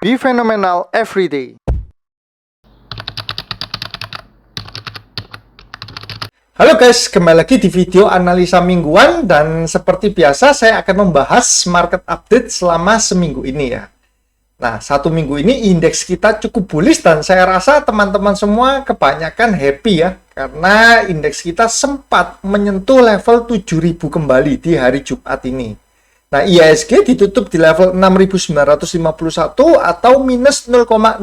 Be phenomenal every day. Halo guys, kembali lagi di video analisa mingguan, dan seperti biasa saya akan membahas market update selama seminggu ini ya. Nah, satu minggu ini indeks kita cukup bullish dan saya rasa teman-teman semua kebanyakan happy ya, karena indeks kita sempat menyentuh level 7.000 kembali di hari Jumat ini. Nah, IHSG ditutup di level 6.951 atau minus 0,082%.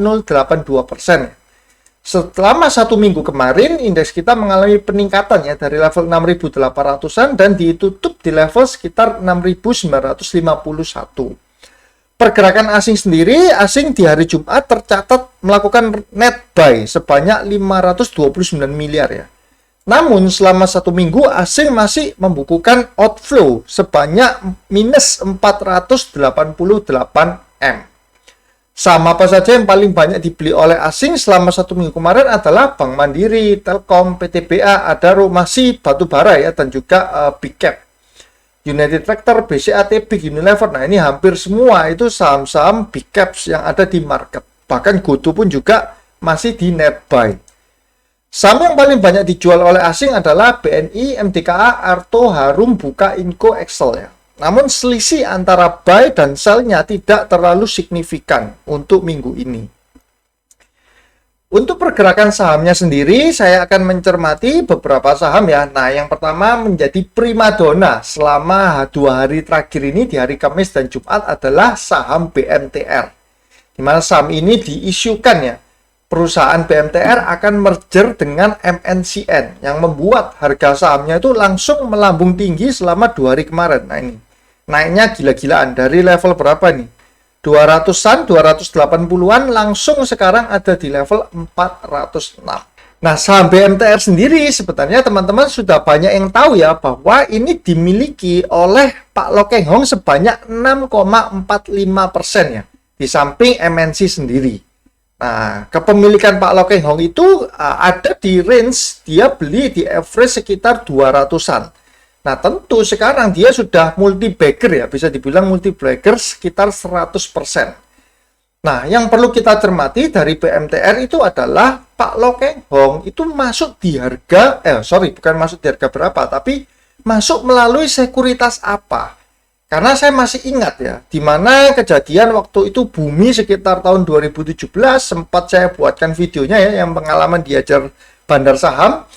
Selama satu minggu kemarin, indeks kita mengalami peningkatan ya dari level 6.800-an dan ditutup di level sekitar 6.951. Pergerakan asing sendiri, asing di hari Jumat tercatat melakukan net buy sebanyak 529 miliar ya. Namun selama satu minggu asing masih membukukan outflow sebanyak minus 488 M. Saham apa saja yang paling banyak dibeli oleh asing selama satu minggu kemarin adalah Bank Mandiri, Telkom, PTBA, Adaro, masih Batubara ya, dan juga Big Cap, United Tractor, BCA, Big Unilever. Nah, ini hampir semua itu saham-saham Big Caps yang ada di market. Bahkan GoTo pun juga masih di net buy. Saham yang paling banyak dijual oleh asing adalah BNI, MDKA, Arto, Harum, Buka, Inco, Excel ya. Namun selisih antara buy dan sell-nya tidak terlalu signifikan untuk minggu ini. Untuk pergerakan sahamnya sendiri, saya akan mencermati beberapa saham ya. Nah, yang pertama menjadi primadona selama 2 hari terakhir ini di hari Kamis dan Jumat adalah saham BMTR. Di mana saham ini diisukan ya. Perusahaan BMTR akan merger dengan MNCN yang membuat harga sahamnya itu langsung melambung tinggi selama 2 hari kemarin. Nah, ini naiknya gila-gilaan dari level berapa nih? 200-an, 280-an, langsung sekarang ada di level 406. Nah, saham BMTR sendiri sebenarnya teman-teman sudah banyak yang tahu ya, bahwa ini dimiliki oleh Pak Loh Keng Hong sebanyak 6,45% ya, di samping MNC sendiri. Nah, kepemilikan Pak Loh Keng Hong itu ada di range, dia beli di average sekitar 200-an. Nah, tentu sekarang dia sudah multi-bagger ya, bisa dibilang multi-bagger sekitar 100%. Nah, yang perlu kita cermati dari BMTR itu adalah Pak Loh Keng Hong itu masuk di harga, bukan masuk di harga berapa, tapi masuk melalui sekuritas apa. Karena saya masih ingat ya, di mana kejadian waktu itu bumi sekitar tahun 2017, sempat saya buatkan videonya ya, yang pengalaman diajar bandar saham.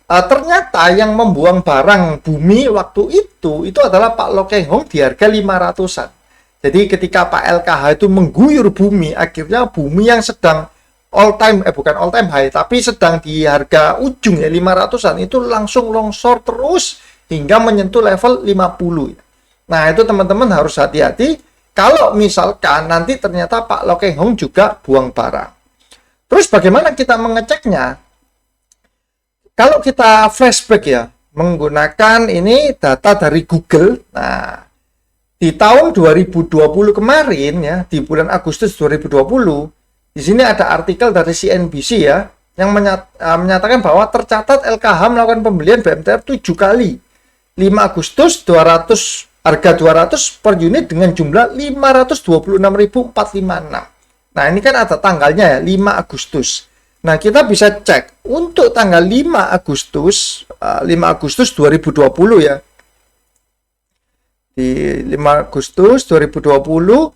Ternyata yang membuang barang bumi waktu itu adalah Pak Loh Keng Hong di harga 500-an. Jadi ketika Pak LKH itu mengguyur bumi, akhirnya bumi yang sedang bukan all time high, tapi sedang di harga ujung ya 500-an, itu langsung longsor terus hingga menyentuh level 50. Nah, itu teman-teman harus hati-hati kalau misalkan nanti ternyata Pak Loh Keng Hong juga buang barang. Terus bagaimana kita mengeceknya? Kalau kita flashback ya, menggunakan ini data dari Google. Nah, di tahun 2020 kemarin ya, di bulan Agustus 2020, di sini ada artikel dari CNBC ya, yang menyatakan bahwa tercatat LKH melakukan pembelian BMTR 7 kali. 5 Agustus 200, harga 200 per unit dengan jumlah 526.456. Nah, ini kan ada tanggalnya ya, 5 Agustus. Nah, kita bisa cek untuk tanggal 5 Agustus 2020 ya. Di 5 Agustus 2020.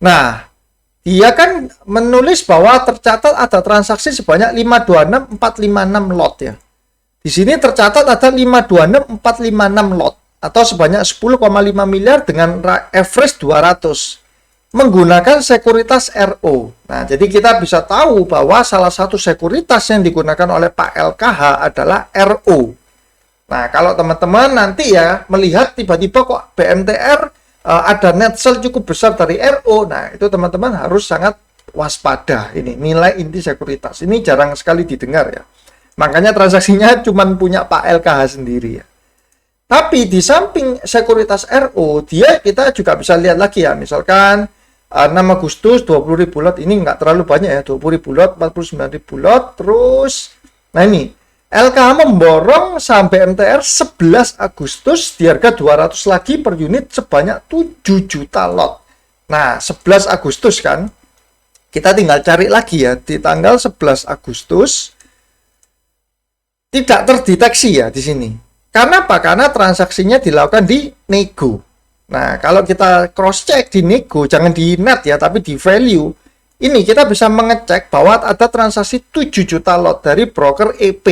Nah, dia kan menulis bahwa tercatat ada transaksi sebanyak 526.456 lot ya. Di sini tercatat ada 526.456 lot atau sebanyak 10,5 miliar dengan average 200. Menggunakan sekuritas RO. Nah, jadi kita bisa tahu bahwa salah satu sekuritas yang digunakan oleh Pak LKH adalah RO. Nah, kalau teman-teman nanti ya melihat tiba-tiba kok BMTR ada net sell cukup besar dari RO, nah itu teman-teman harus sangat waspada. Ini nilai inti sekuritas. Ini jarang sekali didengar ya. Makanya transaksinya cuma punya Pak LKH sendiri ya. Tapi di samping sekuritas RO, kita juga bisa lihat lagi ya, misalkan 6 Agustus 20.000 lot, ini nggak terlalu banyak ya, 20.000 lot, 49.000 lot, terus nah ini LKH memborong saham BMTR 11 Agustus di harga 200 lagi per unit sebanyak 7 juta lot. Nah, 11 Agustus kan, Kita tinggal cari lagi ya, di tanggal 11 Agustus tidak terdeteksi ya di sini. Karena apa? Karena transaksinya dilakukan di nego. Nah, kalau kita cross check di nego, jangan di net ya, tapi di value, ini kita bisa mengecek bahwa ada transaksi 7 juta lot dari broker EP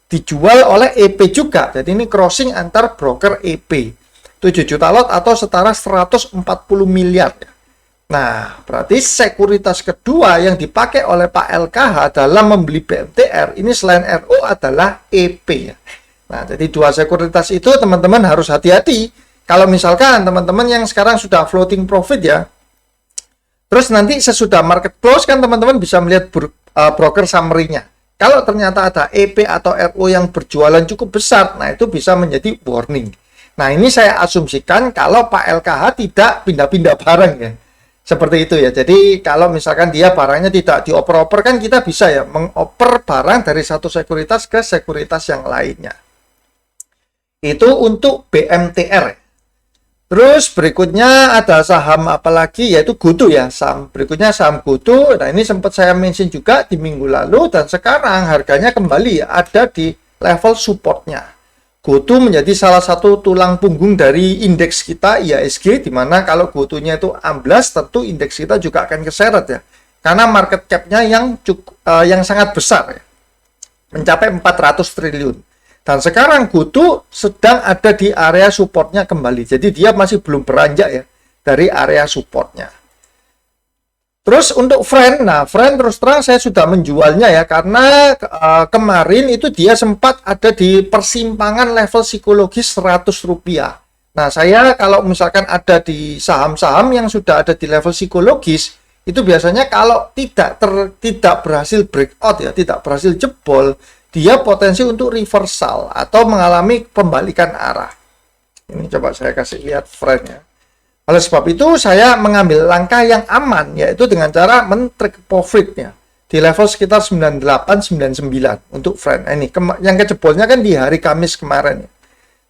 dijual oleh EP juga. Jadi ini crossing antar broker EP. 7 juta lot atau setara 140 miliar. Nah, berarti sekuritas kedua yang dipakai oleh Pak LKH dalam membeli BMTR ini selain RO adalah EP ya. Nah, jadi dua sekuritas itu teman-teman harus hati-hati. Kalau misalkan teman-teman yang sekarang sudah floating profit ya, terus nanti sesudah market close kan teman-teman bisa melihat broker summary-nya. Kalau ternyata ada EP atau RO yang berjualan cukup besar, nah itu bisa menjadi warning. Nah, ini saya asumsikan kalau Pak LKH tidak pindah-pindah barang ya. Seperti itu ya. Jadi kalau misalkan dia barangnya tidak dioper-oper kan kita bisa ya mengoper barang dari satu sekuritas ke sekuritas yang lainnya. Itu untuk BMTR. Terus berikutnya ada saham apalagi yaitu GoTo ya. Saham berikutnya saham GoTo. Nah, ini sempat saya mention juga di minggu lalu dan sekarang harganya kembali ada di level supportnya. GoTo menjadi salah satu tulang punggung dari indeks kita IHSG, di mana kalau GoTo-nya itu amblas, tentu indeks kita juga akan keseret ya. Karena market cap-nya yang sangat besar ya. Mencapai 400 triliun. Dan sekarang GoTo sedang ada di area support-nya kembali. Jadi dia masih belum beranjak ya dari area support-nya. Terus untuk Friend, nah Friend terus terang saya sudah menjualnya ya karena kemarin itu dia sempat ada di persimpangan level psikologis 100 rupiah. Nah saya kalau misalkan ada di saham-saham yang sudah ada di level psikologis itu biasanya kalau tidak berhasil breakout ya, tidak berhasil jebol, dia potensi untuk reversal atau mengalami pembalikan arah. Ini coba saya kasih lihat Friend ya. Oleh sebab itu, saya mengambil langkah yang aman, yaitu dengan cara men-take profitnya di level sekitar 98-99 untuk Friend. Ini yang kecebolnya kan di hari Kamis kemarin.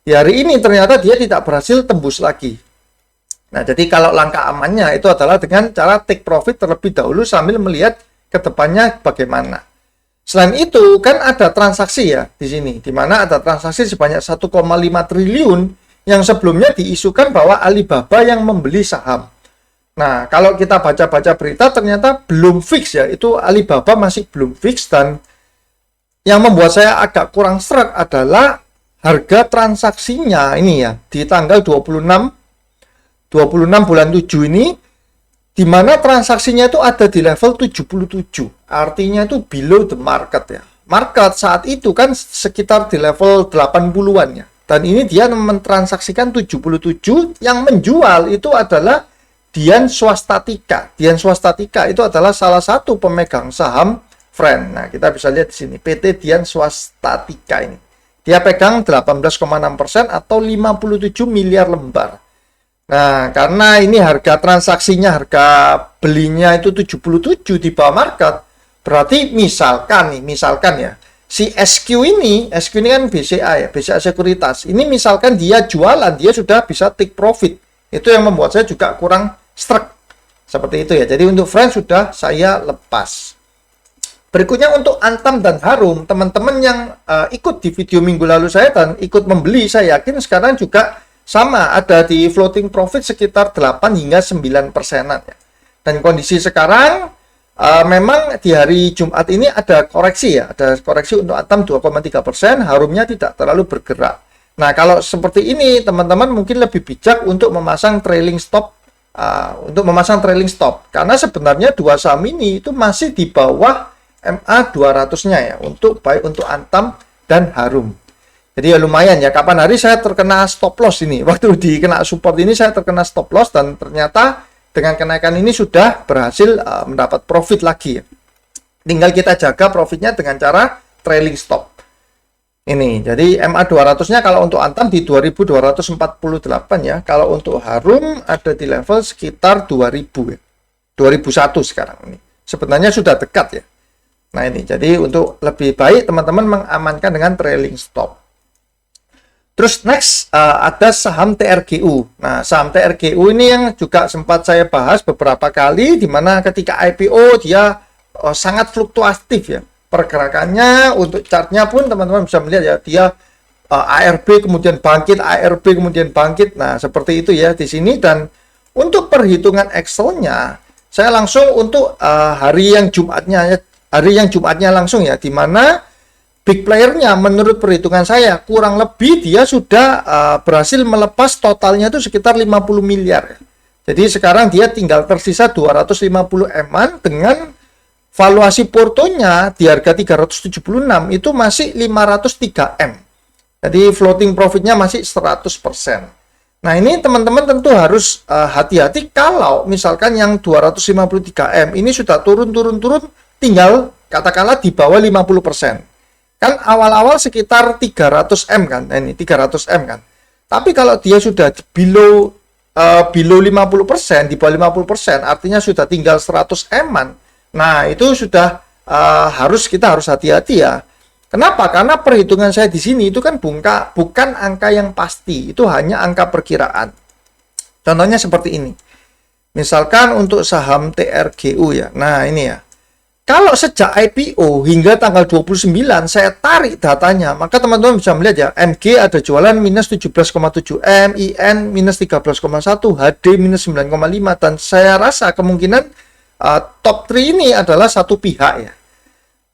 Di hari ini ternyata dia tidak berhasil tembus lagi. Nah, jadi kalau langkah amannya itu adalah dengan cara take profit terlebih dahulu sambil melihat ke depannya bagaimana. Selain itu, kan ada transaksi ya di sini, di mana ada transaksi sebanyak 1,5 triliun yang sebelumnya diisukan bahwa Alibaba yang membeli saham. Nah, kalau kita baca-baca berita ternyata belum fix ya, itu Alibaba masih belum fix dan yang membuat saya agak kurang serak adalah harga transaksinya ini ya, di tanggal 26 bulan 7 ini, di mana transaksinya itu ada di level 77, artinya itu below the market ya. Market saat itu kan sekitar di level 80-an ya. Dan ini dia mentransaksikan 77, yang menjual itu adalah Dian Swastatika. Dian Swastatika itu adalah salah satu pemegang saham Friend. Nah, kita bisa lihat di sini PT Dian Swastatika ini. Dia pegang 18,6% atau 57 miliar lembar. Nah, karena ini harga transaksinya, harga belinya itu 77 di bawah market, berarti misalkan ya, si SQ ini kan BCA ya, BCA Sekuritas. Ini misalkan dia jualan, dia sudah bisa take profit. Itu yang membuat saya juga kurang struck. Seperti itu ya. Jadi untuk Friend sudah saya lepas. Berikutnya untuk Antam dan Harum, teman-teman yang ikut di video minggu lalu saya dan ikut membeli, saya yakin sekarang juga sama, ada di floating profit sekitar 8 hingga 9%-an ya. Dan kondisi sekarang memang di hari Jumat ini ada koreksi ya, ada koreksi untuk Antam 2,3%, Harumnya tidak terlalu bergerak. Nah, kalau seperti ini teman-teman mungkin lebih bijak untuk memasang trailing stop, karena sebenarnya dua saham ini itu masih di bawah MA 200-nya ya, baik untuk Antam dan Harum. Jadi ya lumayan ya, kapan hari saya terkena stop loss ini, waktu dikena support ini saya terkena stop loss dan ternyata dengan kenaikan ini sudah berhasil mendapat profit lagi ya. Tinggal kita jaga profitnya dengan cara trailing stop. Ini, jadi MA 200-nya kalau untuk Antam di 2248 ya. Kalau untuk Harum ada di level sekitar 2000 ya. 2001 sekarang ini. Sebenarnya sudah dekat ya. Nah ini, jadi untuk lebih baik teman-teman mengamankan dengan trailing stop. Terus next ada saham TRGU. Nah, saham TRGU ini yang juga sempat saya bahas beberapa kali, di mana ketika IPO dia sangat fluktuatif ya. Pergerakannya untuk chartnya pun teman-teman bisa melihat ya, dia ARB kemudian bangkit, ARB kemudian bangkit. Nah, seperti itu ya di sini. Dan untuk perhitungan Excel-nya, saya langsung untuk hari yang Jumatnya langsung ya, di mana big player-nya menurut perhitungan saya kurang lebih dia sudah berhasil melepas totalnya itu sekitar 50 miliar. Jadi sekarang dia tinggal tersisa 250 M-an dengan valuasi portonya di harga 376 itu masih 503 M. Jadi floating profitnya masih 100%. Nah, ini teman-teman tentu harus hati-hati kalau misalkan yang 253 M ini sudah turun tinggal katakanlah di bawah 50%. Kan awal-awal sekitar 300 M kan. Nah, ini 300 M kan. Tapi kalau dia sudah below 50%, di bawah 50%, artinya sudah tinggal 100 M-an. Nah, itu sudah kita harus hati-hati ya. Kenapa? Karena perhitungan saya di sini itu kan bukan angka yang pasti, itu hanya angka perkiraan. Contohnya seperti ini. Misalkan untuk saham TRGU ya. Nah, ini ya. Kalau sejak IPO hingga tanggal 29 saya tarik datanya, maka teman-teman bisa melihat ya, MG ada jualan minus 17,7 M, IN minus 13,1, HD minus 9,5, dan saya rasa kemungkinan top 3 ini adalah satu pihak ya.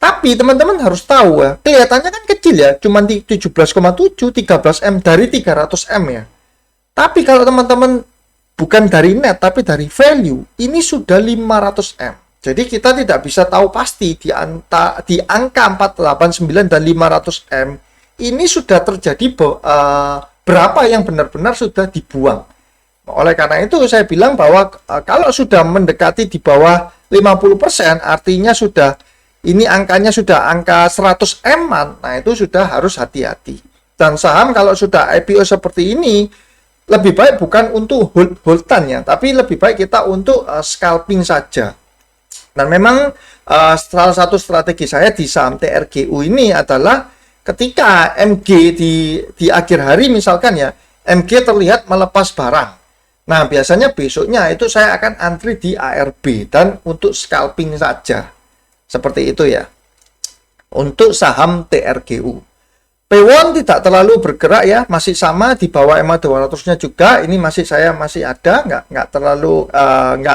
Tapi teman-teman harus tahu ya, kelihatannya kan kecil ya, cuma di 17,7, 13 M dari 300 M ya. Tapi kalau teman-teman bukan dari net, tapi dari value, ini sudah 500 M. Jadi kita tidak bisa tahu pasti di angka 489 dan 500 M ini sudah terjadi berapa yang benar-benar sudah dibuang. Oleh karena itu saya bilang bahwa kalau sudah mendekati di bawah 50% artinya sudah ini angkanya sudah angka 100 M-an. Nah, itu sudah harus hati-hati. Dan saham kalau sudah IPO seperti ini lebih baik bukan untuk hold-holdan ya, tapi lebih baik kita untuk scalping saja. Dan memang salah satu strategi saya di saham TRGU ini adalah ketika MG di akhir hari misalkan ya, MG terlihat melepas barang. Nah, biasanya besoknya itu saya akan antri di ARB dan untuk scalping saja. Seperti itu ya. Untuk saham TRGU. P1 tidak terlalu bergerak ya, masih sama di bawah EMA 200-nya juga. Ini saya masih ada, nggak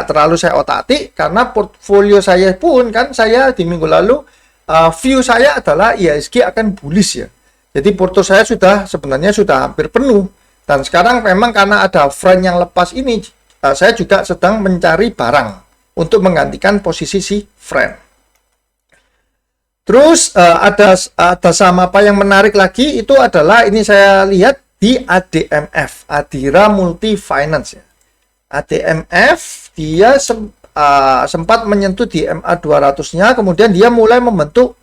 terlalu saya otak-atik karena portfolio saya pun kan saya di minggu lalu view saya adalah IHSG akan bullish ya. Jadi porto saya sebenarnya sudah hampir penuh, dan sekarang memang karena ada friend yang lepas ini saya juga sedang mencari barang untuk menggantikan posisi si friend. Terus ada saham apa yang menarik lagi itu adalah ini saya lihat di ADMF, Adira Multi Finance ya. ADMF dia sempat menyentuh di MA 200-nya, kemudian dia mulai membentuk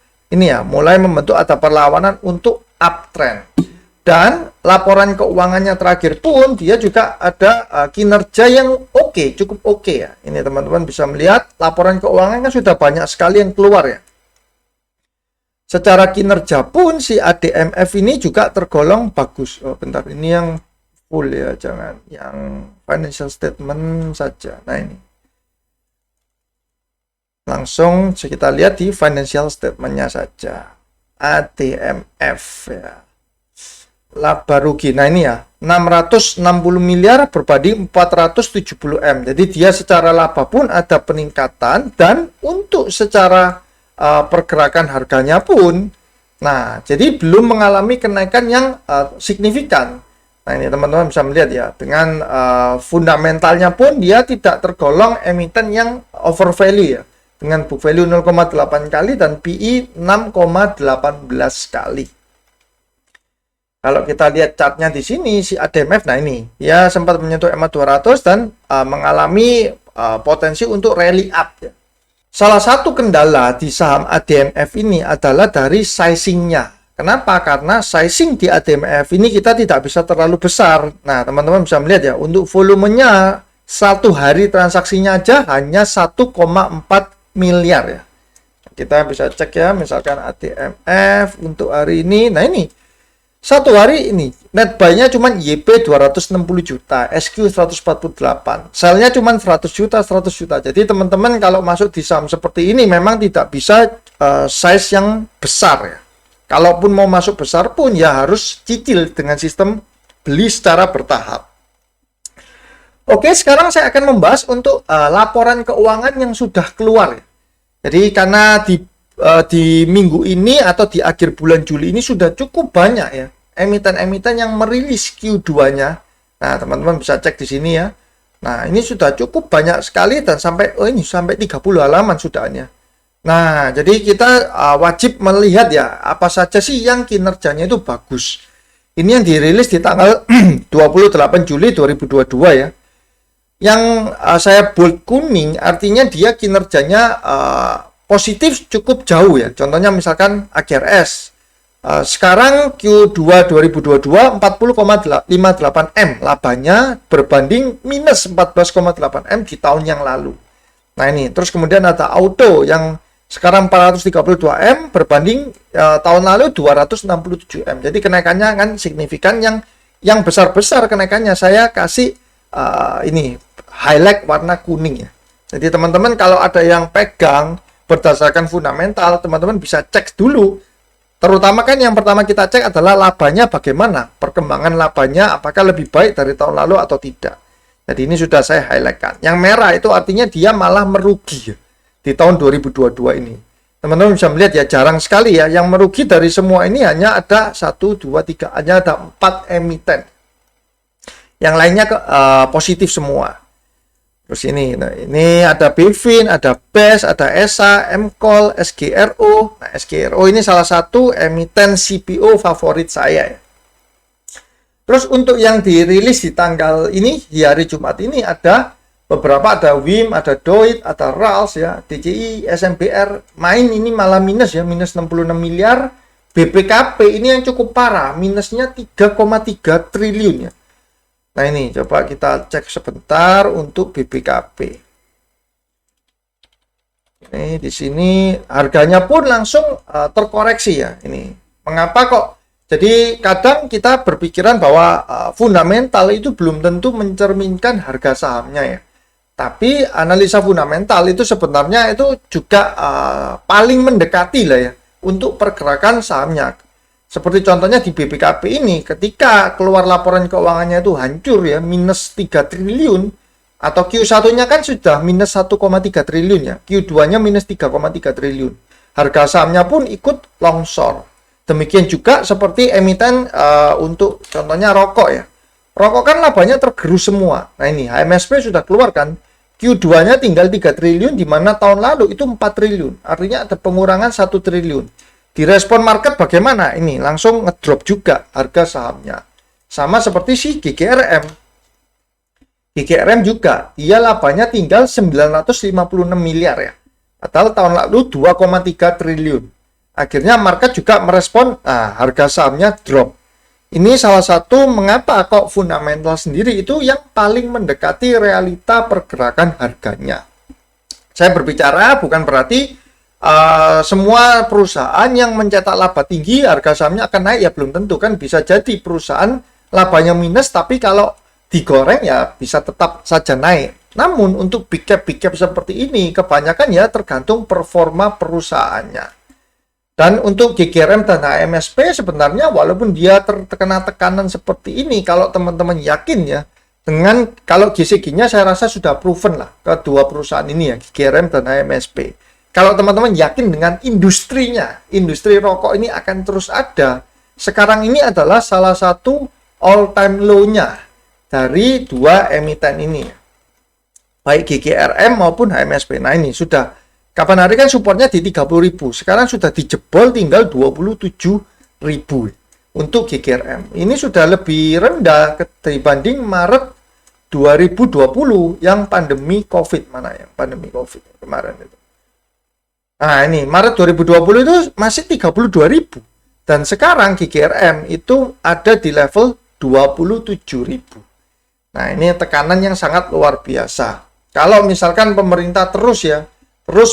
ada perlawanan untuk uptrend. Dan laporan keuangannya terakhir pun dia juga ada kinerja yang cukup oke ya. Ini teman-teman bisa melihat laporan keuangan kan sudah banyak sekali yang keluar ya. Secara kinerja pun si ADMF ini juga tergolong bagus. Oh, bentar, ini yang full ya, jangan yang financial statement saja. Nah, ini. Langsung kita lihat di financial statement-nya saja. ADMF ya. Laba rugi. Nah, ini ya, 660 miliar berbanding 470 M. Jadi dia secara laba pun ada peningkatan, dan untuk secara pergerakan harganya pun, nah, jadi belum mengalami kenaikan yang signifikan. Nah, ini teman-teman bisa melihat ya, dengan fundamentalnya pun dia tidak tergolong emiten yang overvalue ya, dengan book value 0,8 kali dan PI 6,18 kali. Kalau kita lihat chartnya di sini, si ADMF, nah ini, ya sempat menyentuh EMA 200 dan mengalami potensi untuk rally up ya. Salah satu kendala di saham ADMF ini adalah dari sizing-nya. Kenapa? Karena sizing di ADMF ini kita tidak bisa terlalu besar. Nah, teman-teman bisa melihat ya, untuk volumenya satu hari transaksinya aja hanya 1,4 miliar ya. Kita bisa cek ya, misalkan ADMF untuk hari ini. Nah, ini Satu hari ini net buy-nya cuma YP 260 juta, SQ 148, sell-nya cuma 100 juta, 100 juta. Jadi teman-teman kalau masuk di saham seperti ini memang tidak bisa size yang besar ya. Kalaupun mau masuk besar pun ya harus cicil dengan sistem beli secara bertahap. Oke, sekarang saya akan membahas untuk laporan keuangan yang sudah keluar ya. Jadi karena di minggu ini atau di akhir bulan Juli ini sudah cukup banyak ya emiten-emiten yang merilis Q2-nya. Nah, teman-teman bisa cek di sini ya. Nah, ini sudah cukup banyak sekali dan sampai ini sampai 30 halaman sudahnya. Nah, jadi kita wajib melihat ya apa saja sih yang kinerjanya itu bagus. Ini yang dirilis di tanggal 28 Juli 2022 ya. Yang saya bold kuning artinya dia kinerjanya positif cukup jauh ya. Contohnya misalkan AGRS. Sekarang Q2 2022 40,58 M labanya berbanding minus 14,8 M di tahun yang lalu. Nah ini, terus kemudian ada Auto yang sekarang 432 M berbanding tahun lalu 267 M. Jadi kenaikannya kan signifikan, yang besar-besar kenaikannya saya kasih ini highlight warna kuning ya. Jadi teman-teman kalau ada yang pegang berdasarkan fundamental, teman-teman bisa cek dulu. Terutama kan yang pertama kita cek adalah labanya bagaimana, perkembangan labanya apakah lebih baik dari tahun lalu atau tidak. Jadi ini sudah saya highlightkan. Yang merah itu artinya dia malah merugi ya, di tahun 2022 ini. Teman-teman bisa melihat ya, jarang sekali ya yang merugi dari semua ini hanya ada 1, 2, 3, hanya ada 4 emiten. Yang lainnya positif semua. Terus ini ada BVIN, ada BES, ada ESA, MCOL, SGRO. Nah, SGRO ini salah satu emiten CPO favorit saya ya. Terus untuk yang dirilis di tanggal ini, di hari Jumat ini ada beberapa, ada WIM, ada DOIT, ada RALS ya, DCI, SMBR, main ini malah minus ya, minus 66 miliar. BPKP ini yang cukup parah, minusnya 3,3 triliun ya. Nah ini coba kita cek sebentar untuk BPKP. Ini di sini harganya pun langsung terkoreksi ya. Ini mengapa kok? Jadi kadang kita berpikiran bahwa fundamental itu belum tentu mencerminkan harga sahamnya ya. Tapi analisa fundamental itu sebenarnya itu juga paling mendekati lah ya untuk pergerakan sahamnya. Seperti contohnya di BPKP ini, ketika keluar laporan keuangannya itu hancur ya, minus 3 triliun, atau Q1-nya kan sudah minus 1,3 triliun ya, Q2-nya minus 3,3 triliun. Harga sahamnya pun ikut longsor. Demikian juga seperti emiten untuk contohnya rokok ya. Rokok kan labanya tergerus semua. Nah ini, HMSP sudah keluar kan, Q2-nya tinggal 3 triliun, di mana tahun lalu itu 4 triliun. Artinya ada pengurangan 1 triliun. Direspon market bagaimana? Ini langsung ngedrop juga harga sahamnya. Sama seperti si GGRM. GGRM juga, dia labanya tinggal 956 miliar ya. Padahal tahun lalu 2,3 triliun. Akhirnya market juga merespon, harga sahamnya drop. Ini salah satu mengapa kok fundamental sendiri itu yang paling mendekati realita pergerakan harganya. Saya berbicara bukan berarti semua perusahaan yang mencetak laba tinggi harga sahamnya akan naik ya, belum tentu kan. Bisa jadi perusahaan labanya minus tapi kalau digoreng ya bisa tetap saja naik. Namun untuk big cap seperti ini kebanyakan ya tergantung performa perusahaannya. Dan untuk GGRM dan HMSP sebenarnya walaupun dia terkena tekanan seperti ini, kalau teman-teman yakin ya dengan kalau GCG-nya saya rasa sudah proven lah kedua perusahaan ini ya, GGRM dan HMSP. Kalau teman-teman yakin dengan industrinya, industri rokok ini akan terus ada, sekarang ini adalah salah satu all-time low-nya dari dua emiten ini. Baik GGRM maupun HMSP. Nah ini sudah, kapan hari kan supportnya di 30.000, sekarang sudah dijebol tinggal 27.000 untuk GGRM. Ini sudah lebih rendah dibanding Maret 2020 yang pandemi COVID. Mana yang pandemi COVID kemarin itu? Nah ini Maret 2020 itu masih 32.000 dan sekarang GGRM itu ada di level 27.000. Nah ini tekanan yang sangat luar biasa. Kalau misalkan pemerintah terus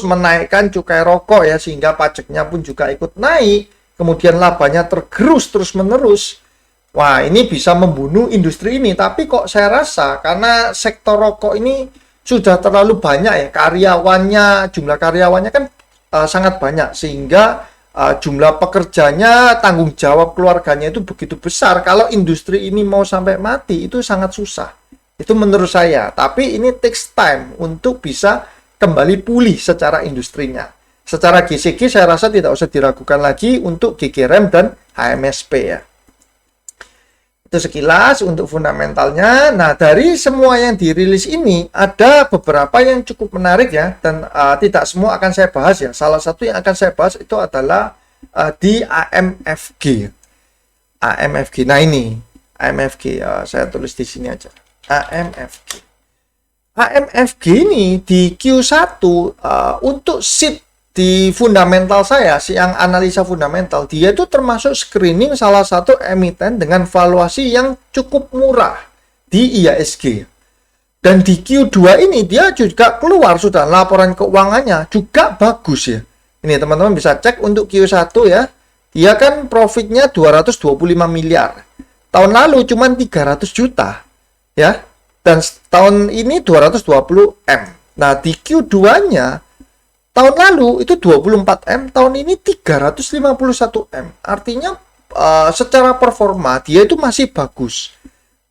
menaikkan cukai rokok ya, sehingga pajaknya pun juga ikut naik, kemudian labanya tergerus terus menerus, Wah, ini bisa membunuh industri ini. Tapi kok saya rasa karena sektor rokok ini sudah terlalu banyak ya karyawannya, jumlah karyawannya kan sangat banyak, sehingga jumlah pekerjanya, tanggung jawab keluarganya itu begitu besar. Kalau industri ini mau sampai mati itu sangat susah. Itu menurut saya. Tapi ini takes time untuk bisa kembali pulih secara industrinya. Secara GCG saya rasa tidak usah diragukan lagi untuk GGRM dan HMSP ya. Itu sekilas untuk fundamentalnya. Nah, dari semua yang dirilis ini ada beberapa yang cukup menarik ya, dan tidak semua akan saya bahas ya. Salah satu yang akan saya bahas itu adalah di AMFG. AMFG. Nah, ini AMFG, saya tulis di sini aja. AMFG. AMFG ini di Q1 untuk seed di fundamental saya, yang analisa fundamental, dia itu termasuk screening salah satu emiten dengan valuasi yang cukup murah di IHSG. Dan di Q2 ini dia juga keluar sudah laporan keuangannya juga bagus ya. Ini teman-teman bisa cek untuk Q1 ya. Dia kan profitnya 225 miliar. Tahun lalu cuma 300 juta ya. Dan tahun ini 220 M. Nah, di Q2-nya tahun lalu itu 24 M, tahun ini 351 M. Artinya secara performa dia itu masih bagus.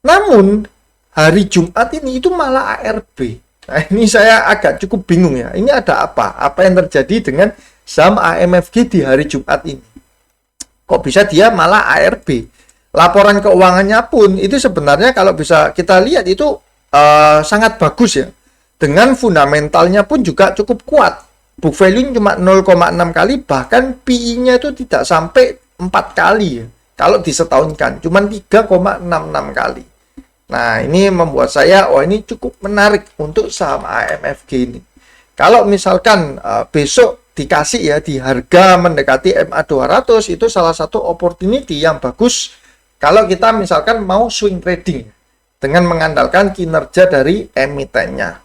Namun hari Jumat ini itu malah ARB. Nah, ini saya agak cukup bingung ya. Ini ada apa? Apa yang terjadi dengan saham AMFG di hari Jumat ini? Kok bisa dia malah ARB? Laporan keuangannya pun itu sebenarnya kalau bisa kita lihat itu sangat bagus ya. Dengan fundamentalnya pun juga cukup kuat. Book value cuma 0,6 kali, bahkan PE-nya itu tidak sampai 4 kali ya. Kalau disetahunkan, cuma 3,66 kali. Nah, ini membuat saya, ini cukup menarik untuk saham AMFG ini. Kalau misalkan besok dikasih ya di harga mendekati MA 200, itu salah satu opportunity yang bagus kalau kita misalkan mau swing trading dengan mengandalkan kinerja dari emitennya.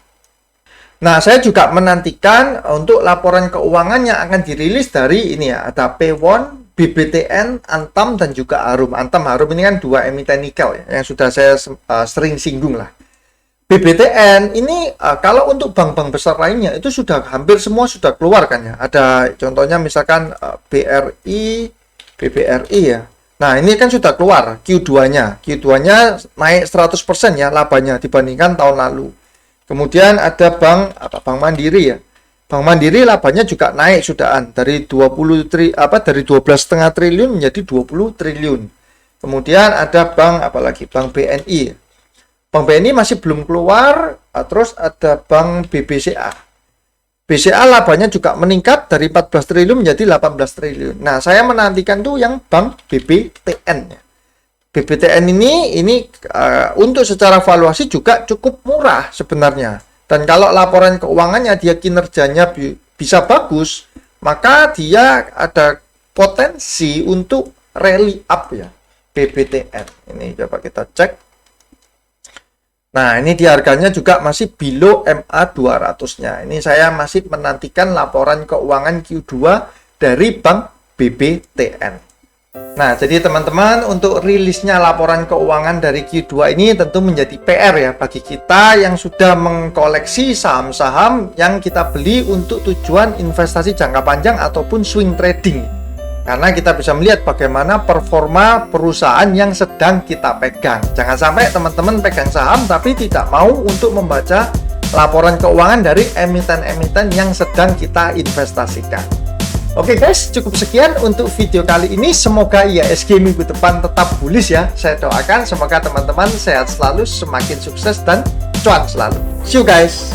Nah, saya juga menantikan untuk laporan keuangan yang akan dirilis dari ini ya, ada P1, BBTN, Antam, dan juga Harum. Antam, Harum ini kan dua emiten nikel ya, yang sudah saya sering singgung lah. BBTN ini kalau untuk bank-bank besar lainnya itu sudah hampir semua sudah keluar kan ya. Ada contohnya misalkan BRI, BBRI ya. Nah, ini kan sudah keluar Q2-nya. Q2-nya naik 100% ya labanya dibandingkan tahun lalu. Kemudian ada Bank Mandiri ya. Bank Mandiri labanya juga naik sudahan dari 12,5 triliun menjadi 20 triliun. Kemudian ada bank Bank BNI. Bank BNI masih belum keluar. Terus ada Bank BBCA. BCA labanya juga meningkat dari 14 triliun menjadi 18 triliun. Nah, saya menantikan tuh yang Bank BBTN ya. BBTN ini untuk secara valuasi juga cukup murah sebenarnya. Dan kalau laporan keuangannya dia kinerjanya bisa bagus, maka dia ada potensi untuk rally up ya, BBTN. Ini coba kita cek. Nah, ini di harganya juga masih below MA 200-nya. Ini saya masih menantikan laporan keuangan Q2 dari Bank BBTN. Nah, jadi teman-teman, untuk rilisnya laporan keuangan dari Q2 ini tentu menjadi PR ya bagi kita yang sudah mengkoleksi saham-saham yang kita beli untuk tujuan investasi jangka panjang ataupun swing trading. Karena kita bisa melihat bagaimana performa perusahaan yang sedang kita pegang. Jangan sampai teman-teman pegang saham tapi tidak mau untuk membaca laporan keuangan dari emiten-emiten yang sedang kita investasikan. Oke guys, cukup sekian untuk video kali ini. Semoga IHSG minggu depan tetap bullish ya. Saya doakan semoga teman-teman sehat selalu, semakin sukses dan cuan selalu. See you guys.